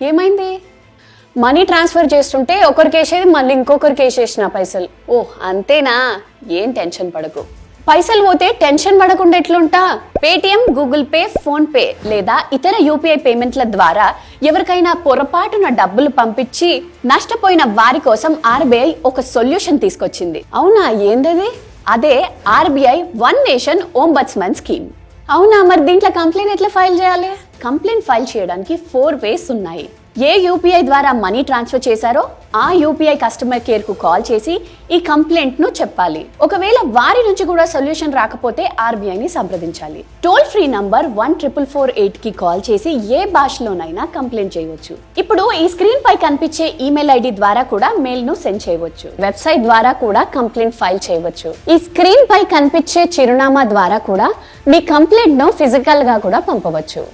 ఏమైంది? Money transfer చేస్తుంటే ఒకరికి వేసేది మళ్ళీ ఇంకొకరికి వేసేసిన పైసలు. ఓ అంతేనా? ఏం టెన్షన్ పడకు. పైసలు పోతే టెన్షన్ పడకుండా ఎట్లుంటా? Paytm, Google Pay, PhonePe లేదా ఇతర యూపీఐ పేమెంట్ల ద్వారా ఎవరికైనా పొరపాటున డబ్బులు పంపించి నష్టపోయిన వారి కోసం ఆర్బీఐ ఒక సొల్యూషన్ తీసుకొచ్చింది. అవునా? ఏందది? అదే ఆర్బీఐ వన్ నేషన్ ఓంబడ్స్మన్ స్కీమ్. అవునా? మరి దీంట్లో కంప్లైంట్ ఎట్లా ఫైల్ చేయాలి? కంప్లైంట్ ఫైల్ చేయడానికి 4 ways ఉన్నాయి. ఏ యూపీఐ ద్వారా మనీ ట్రాన్స్ఫర్ చేశారో ఆ యూపీఐ కస్టమర్ కేర్ కు కాల్ చేసి ఈ కంప్లైంట్ ను చెప్పాలి. ఒకవేళ వారి నుంచి కూడా సొల్యూషన్ రాకపోతే ఆర్బీఐని సంప్రదించాలి. టోల్ ఫ్రీ నంబర్ 14448 కి కాల్ చేసి ఏ భాషలోనైనా కంప్లైంట్ చేయవచ్చు. ఇప్పుడు ఈ స్క్రీన్ పై కనిపించే ఈమెయిల్ ఐడి ద్వారా కూడా మెయిల్ ను సెండ్ చేయవచ్చు. వెబ్సైట్ ద్వారా కూడా కంప్లైంట్ ఫైల్ చేయవచ్చు. ఈ స్క్రీన్ పై కనిపించే చిరునామా ద్వారా కూడా మీ కంప్లైంట్ ను ఫిజికల్ గా కూడా పంపవచ్చు.